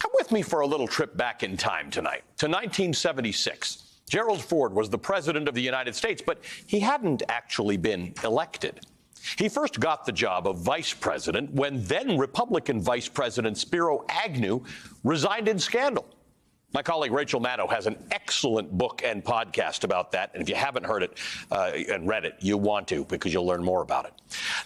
Come with me for a little trip back in time tonight to 1976. Gerald Ford was the president of the United States, but he hadn't actually been elected. He first got the job of vice president when then Republican Vice President Spiro Agnew resigned in scandal. My colleague Rachel Maddow has an excellent book and podcast about that, and if you haven't heard it and read it, you want to, because you'll learn more about it.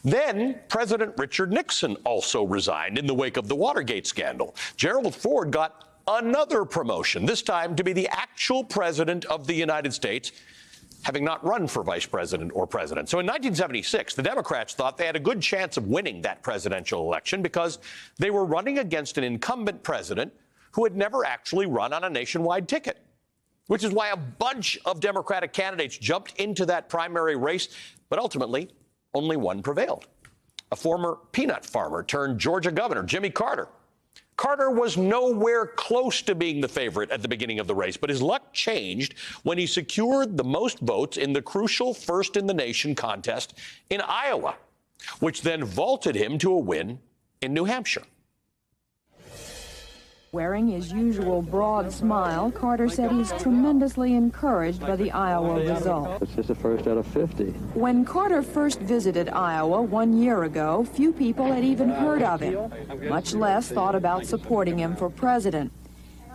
Then President Richard Nixon also resigned in the wake of the Watergate scandal. Gerald Ford got another promotion, this time to be the actual president of the United States, having not run for vice president or president. So in 1976, the Democrats thought they had a good chance of winning that presidential election because they were running against an incumbent president who had never actually run on a nationwide ticket, which is why a bunch of Democratic candidates jumped into that primary race, but ultimately only one prevailed. A former peanut farmer turned Georgia governor, Jimmy Carter. Carter was nowhere close to being the favorite at the beginning of the race, but his luck changed when he secured the most votes in the crucial first-in-the-nation contest in Iowa, which then vaulted him to a win in New Hampshire. Wearing his usual broad smile, Carter said he's tremendously encouraged by the Iowa result. It's just the first out of 50. When Carter first visited Iowa 1 year ago, few people had even heard of him, much less thought about supporting him for president.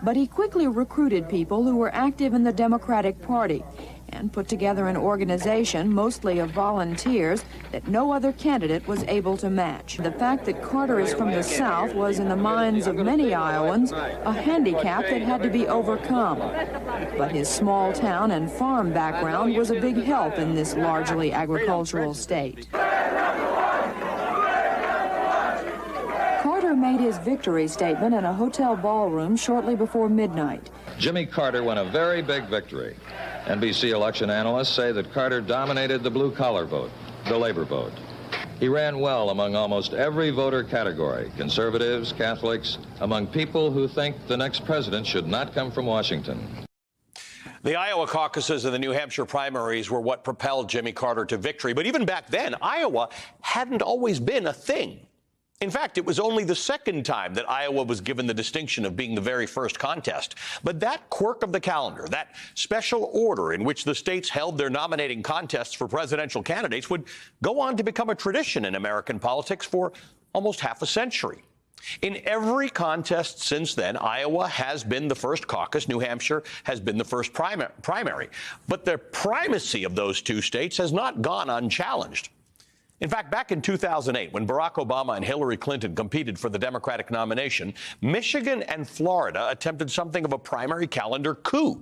But he quickly recruited people who were active in the Democratic Party and put together an organization, mostly of volunteers, that no other candidate was able to match. The fact that Carter is from the South was, in the minds of many Iowans, a handicap that had to be overcome. But his small town and farm background was a big help in this largely agricultural state. Carter made his victory statement in a hotel ballroom shortly before midnight. Jimmy Carter won a very big victory. NBC election analysts say that Carter dominated the blue-collar vote, the labor vote. He ran well among almost every voter category, conservatives, Catholics, among people who think the next president should not come from Washington. The Iowa caucuses and the New Hampshire primaries were what propelled Jimmy Carter to victory. But even back then, Iowa hadn't always been a thing. In fact, it was only the second time that Iowa was given the distinction of being the very first contest. But that quirk of the calendar, that special order in which the states held their nominating contests for presidential candidates, would go on to become a tradition in American politics for almost half a century. In every contest since then, Iowa has been the first caucus, New Hampshire has been the first primary. But the primacy of those two states has not gone unchallenged. In fact, back in 2008, when Barack Obama and Hillary Clinton competed for the Democratic nomination, Michigan and Florida attempted something of a primary calendar coup.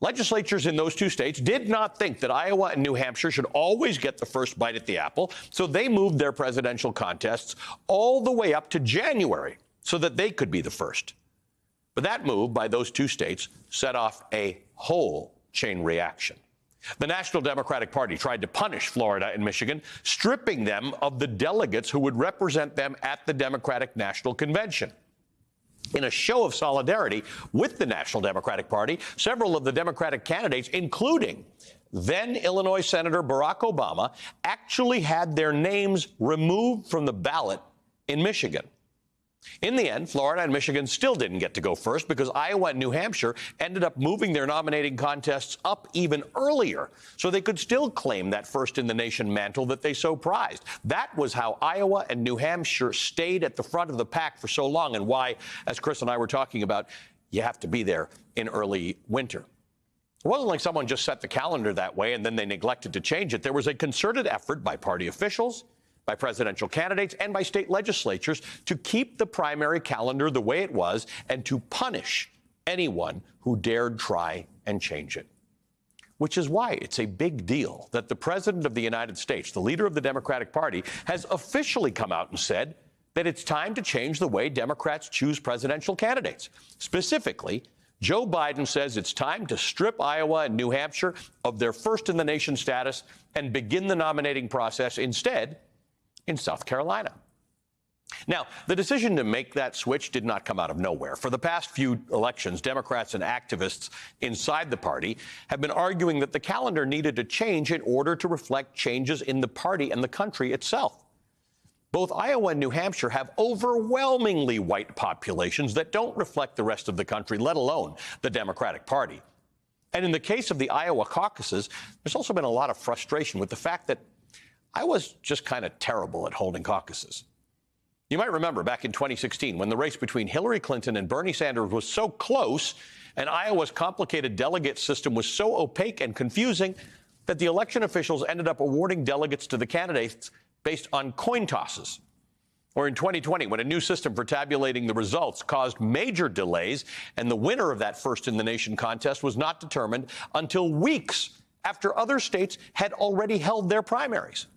Legislatures in those two states did not think that Iowa and New Hampshire should always get the first bite at the apple, so they moved their presidential contests all the way up to January so that they could be the first. But that move by those two states set off a whole chain reaction. The National Democratic Party tried to punish Florida and Michigan, stripping them of the delegates who would represent them at the Democratic National Convention. In a show of solidarity with the National Democratic Party, several of the Democratic candidates, including then Illinois Senator Barack Obama, actually had their names removed from the ballot in Michigan. In the end, Florida and Michigan still didn't get to go first because Iowa and New Hampshire ended up moving their nominating contests up even earlier so they could still claim that first-in-the-nation mantle that they so prized. That was how Iowa and New Hampshire stayed at the front of the pack for so long and why, as Chris and I were talking about, you have to be there in early winter. It wasn't like someone just set the calendar that way and then they neglected to change it. There was a concerted effort by party officials, by presidential candidates, and by state legislatures to keep the primary calendar the way it was and to punish anyone who dared try and change it. Which is why it's a big deal that the President of the United States, the leader of the Democratic Party, has officially come out and said that it's time to change the way Democrats choose presidential candidates. Specifically, Joe Biden says it's time to strip Iowa and New Hampshire of their first-in-the-nation status and begin the nominating process instead in South Carolina. Now, the decision to make that switch did not come out of nowhere. For the past few elections, Democrats and activists inside the party have been arguing that the calendar needed to change in order to reflect changes in the party and the country itself. Both Iowa and New Hampshire have overwhelmingly white populations that don't reflect the rest of the country, let alone the Democratic Party. And in the case of the Iowa caucuses, there's also been a lot of frustration with the fact that Iowa's just kind of terrible at holding caucuses. You might remember back in 2016 when the race between Hillary Clinton and Bernie Sanders was so close and Iowa's complicated delegate system was so opaque and confusing that the election officials ended up awarding delegates to the candidates based on coin tosses. Or in 2020, when a new system for tabulating the results caused major delays, and the winner of that first-in-the-nation contest was not determined until weeks after other states had already held their primaries.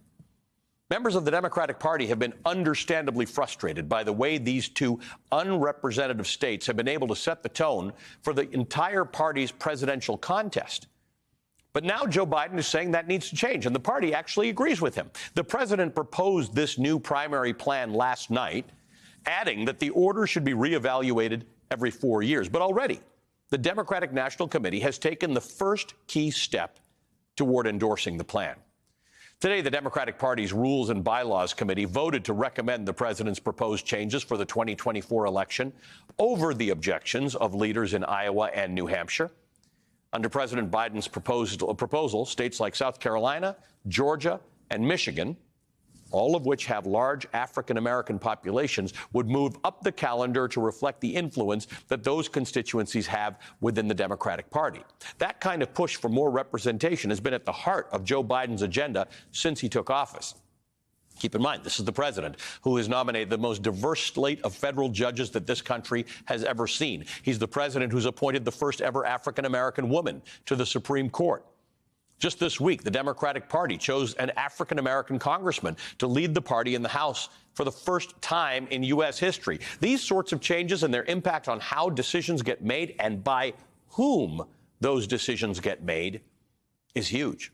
Members of the Democratic Party have been understandably frustrated by the way these two unrepresentative states have been able to set the tone for the entire party's presidential contest. But now Joe Biden is saying that needs to change, and the party actually agrees with him. The president proposed this new primary plan last night, adding that the order should be reevaluated every 4 years. But already, the Democratic National Committee has taken the first key step toward endorsing the plan. Today, the Democratic Party's Rules and Bylaws Committee voted to recommend the president's proposed changes for the 2024 election over the objections of leaders in Iowa and New Hampshire. Under President Biden's proposal, states like South Carolina, Georgia, and Michigan, all of which have large African-American populations, would move up the calendar to reflect the influence that those constituencies have within the Democratic Party. That kind of push for more representation has been at the heart of Joe Biden's agenda since he took office. Keep in mind, this is the president who has nominated the most diverse slate of federal judges that this country has ever seen. He's the president who's appointed the first ever African-American woman to the Supreme Court. Just this week, the Democratic Party chose an African-American congressman to lead the party in the House for the first time in U.S. history. These sorts of changes and their impact on how decisions get made and by whom those decisions get made is huge.